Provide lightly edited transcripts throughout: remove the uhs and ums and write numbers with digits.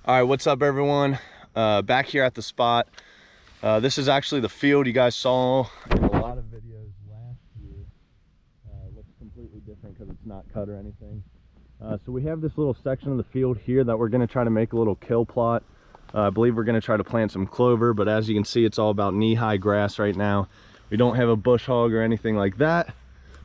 All right, what's up everyone? Back here at the spot. This is actually the field you guys saw in a lot of videos last year. It looks completely different because it's not cut or anything. So we have this little section of the field here that we're gonna try to make a little kill plot. I believe we're gonna try to plant some clover, but as you can see, it's all about knee-high grass right now. We don't have a bush hog or anything like that,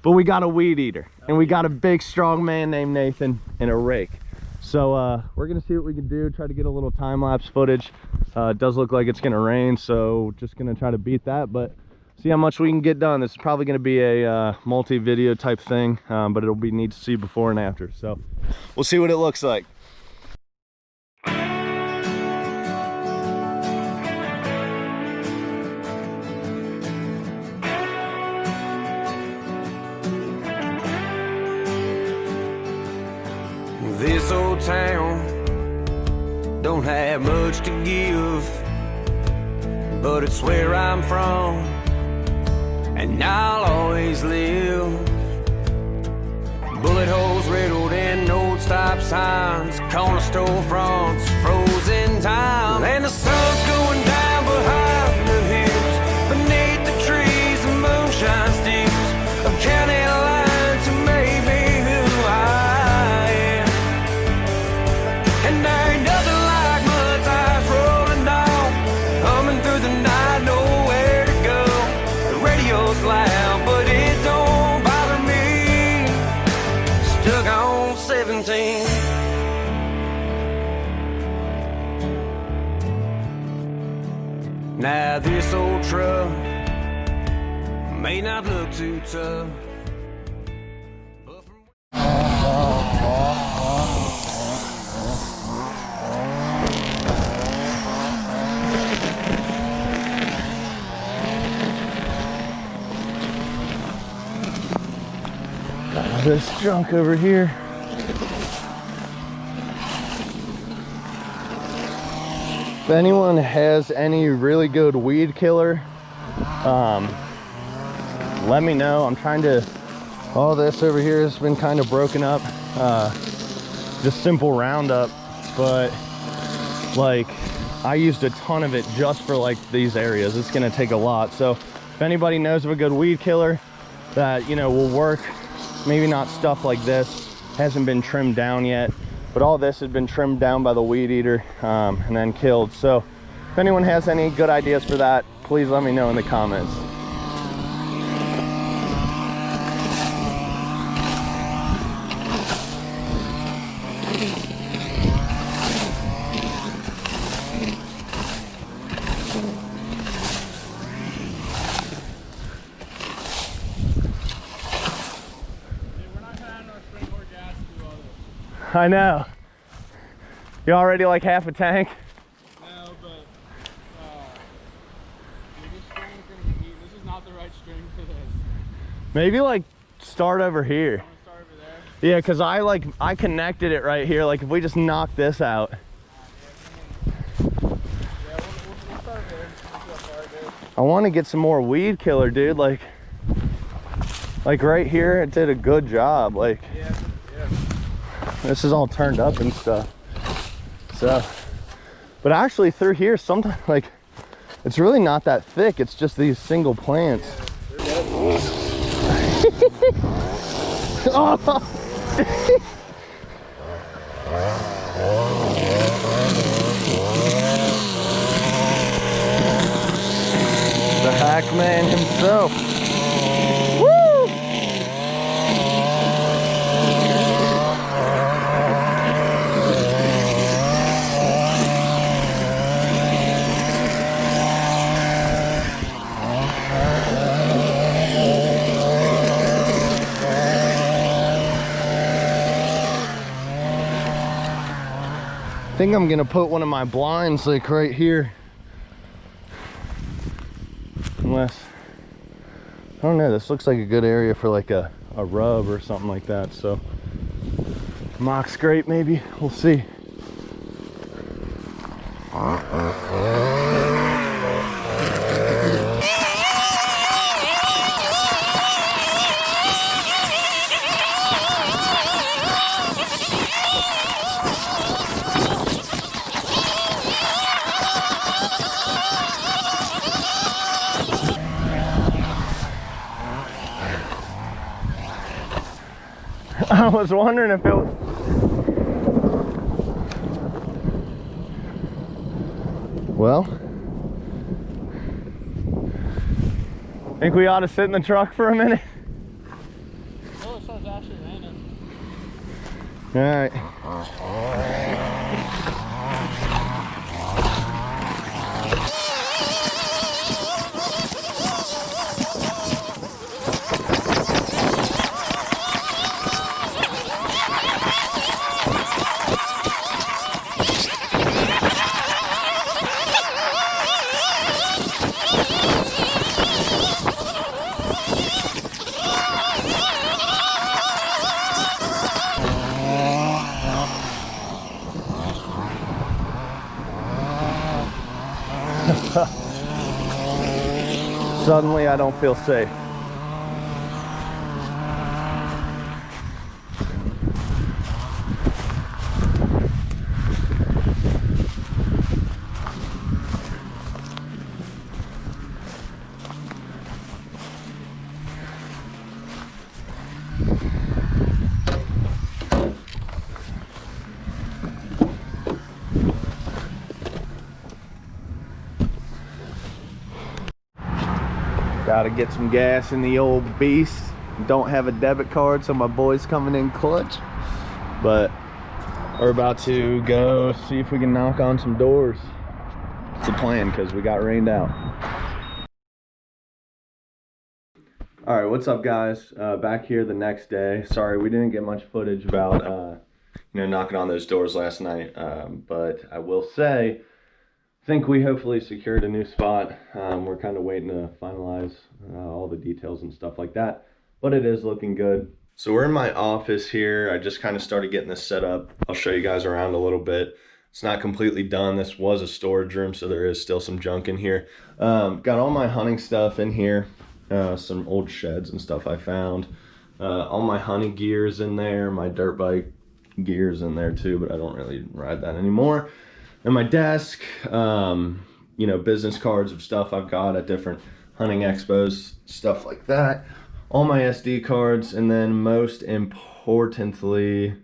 but we got a weed eater and we got a big strong man named Nathan and a rake. So we're gonna see what we can do, try to get a little time-lapse footage. It does look like it's gonna rain, so just gonna try to beat that, but see how much we can get done. This is probably gonna be a multi-video type thing, but it'll be neat to see before and after. So we'll see what it looks like. This old town don't have much to give, but it's where I'm from, and I'll always live. Bullet holes riddled in old stop signs, corner store fronts, frozen time, and the sun's going down behind the hills, beneath the trees, the moonshine sticks of county lines to make me who I am. And there ain't nothing like mud tires rolling down, humming through the night, nowhere to go. The radio's loud, but it don't bother me. Stuck on 17. Now this old truck may not look too tough, but from This junk over here. If anyone has any really good weed killer, let me know. I'm trying to, all this over here has been kind of broken up, just simple Roundup, but like I used a ton of it just for like these areas. It's gonna take a lot. So if anybody knows of a good weed killer that, you know, will work, maybe not stuff like this, hasn't been trimmed down yet, but all this has been trimmed down by the weed eater and then killed. So if anyone has any good ideas for that, please let me know in the comments. I know. You already like half a tank? No, but this string's gonna be, this is not the right string for this. Maybe like start over here. You wanna start over there? Yeah, because I connected it right here. Like if we just knock this out. Yeah, we'll start there. We'll see how far it goes. I want to get some more weed killer, dude. Like right here, it did a good job. Like Yeah. this is all turned up and stuff. So, but actually through here, sometimes like it's really not that thick. It's just these single plants. Oh. The hack man himself. I think I'm gonna put one of my blinds like right here, unless, I don't know, this looks like a good area for like a rub or something like that. So mock scrape maybe, we'll see. I was wondering if it was... Well, I think we ought to sit in the truck for a minute. Oh, it starts actually raining. All right. Suddenly I don't feel safe. Gotta get some gas in the old beast. Don't have a debit card, so my boy's coming in clutch. But we're about to go see if we can knock on some doors. It's the plan, because we got rained out. All right, what's up, guys? Back here the next day. Sorry, we didn't get much footage about knocking on those doors last night. But I will say, I think we hopefully secured a new spot. We're kind of waiting to finalize all the details and stuff like that, but it is looking good. So we're in my office here. I just kind of started getting this set up. I'll show you guys around a little bit. It's not completely done. This was a storage room, so there is still some junk in here. Got all my hunting stuff in here. Some old sheds and stuff I found. All my hunting gear's in there. My dirt bike gear's in there too, but I don't really ride that anymore. And my desk, business cards of stuff I've got at different hunting expos, stuff like that. All my SD cards, and then most importantly,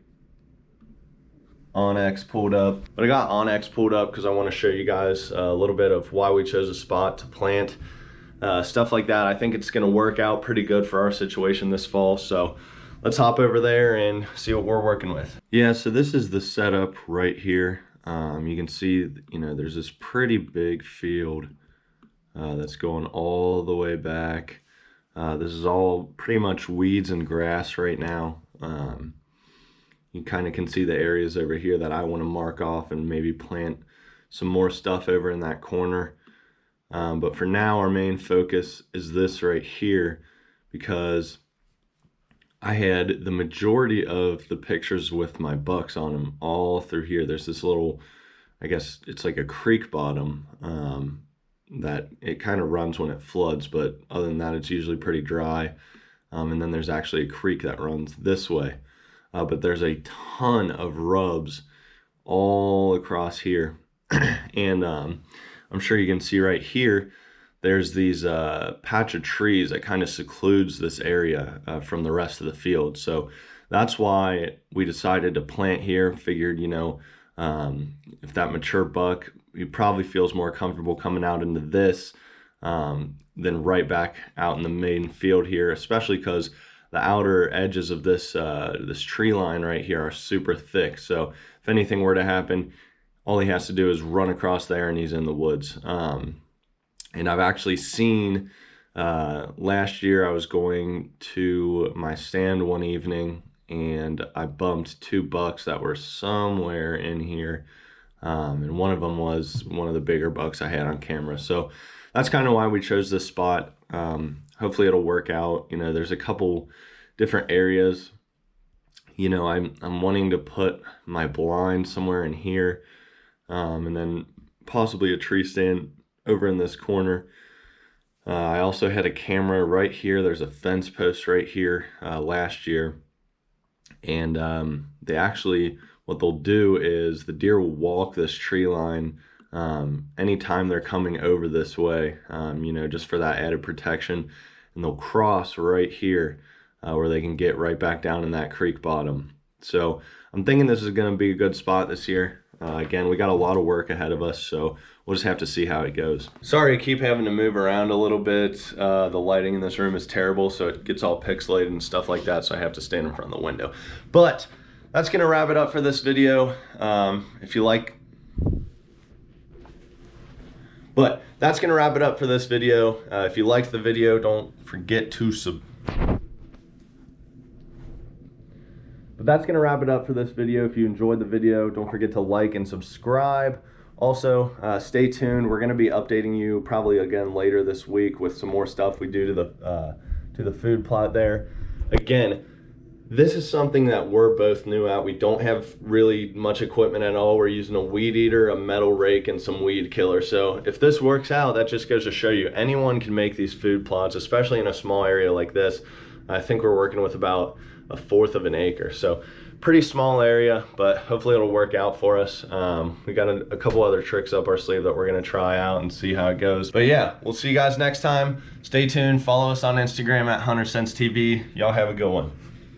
Onyx pulled up. But I got Onyx pulled up because I want to show you guys a little bit of why we chose a spot to plant. Stuff like that. I think it's going to work out pretty good for our situation this fall. So let's hop over there and see what we're working with. Yeah, so this is the setup right here. You can see, there's this pretty big field that's going all the way back. This is all pretty much weeds and grass right now. You kind of can see the areas over here that I want to mark off and maybe plant some more stuff over in that corner. But for now, our main focus is this right here, because I had the majority of the pictures with my bucks on them all through here. There's this little, I guess it's like a creek bottom that it kind of runs when it floods, but other than that, it's usually pretty dry. And then there's actually a creek that runs this way. But there's a ton of rubs all across here. And I'm sure you can see right here, there's these patch of trees that kind of secludes this area from the rest of the field. So that's why we decided to plant here. Figured, if that mature buck, he probably feels more comfortable coming out into this than right back out in the main field here, especially because the outer edges of this this tree line right here are super thick. So if anything were to happen, all he has to do is run across there and he's in the woods. And I've actually seen, last year I was going to my stand one evening and I bumped 2 bucks that were somewhere in here. And one of them was one of the bigger bucks I had on camera. So that's kind of why we chose this spot. Hopefully it'll work out. There's a couple different areas. I'm wanting to put my blind somewhere in here. And then possibly a tree stand over in this corner. I also had a camera right here. There's a fence post right here last year. And they actually, what they'll do is the deer will walk this tree line anytime they're coming over this way, just for that added protection. And they'll cross right here where they can get right back down in that creek bottom. So I'm thinking this is going to be a good spot this year. Again, we got a lot of work ahead of us, so we'll just have to see how it goes. Sorry, I keep having to move around a little bit. The lighting in this room is terrible, so it gets all pixelated and stuff like that, so I have to stand in front of the window. But that's gonna wrap it up for this video. If you liked the video, don't forget to But that's gonna wrap it up for this video. If you enjoyed the video, don't forget to like and subscribe. Also, stay tuned. We're gonna be updating you probably again later this week with some more stuff we do to the food plot there. Again, this is something that we're both new at. We don't have really much equipment at all. We're using a weed eater, a metal rake, and some weed killer. So if this works out, that just goes to show you anyone can make these food plots, especially in a small area like this. I think we're working with about 1/4 of an acre, so pretty small area, but hopefully it'll work out for us. We got a couple other tricks up our sleeve that we're gonna try out and see how it goes. But yeah, we'll see you guys next time. Stay tuned, follow us on Instagram at HunterSenseTV. Y'all have a good one.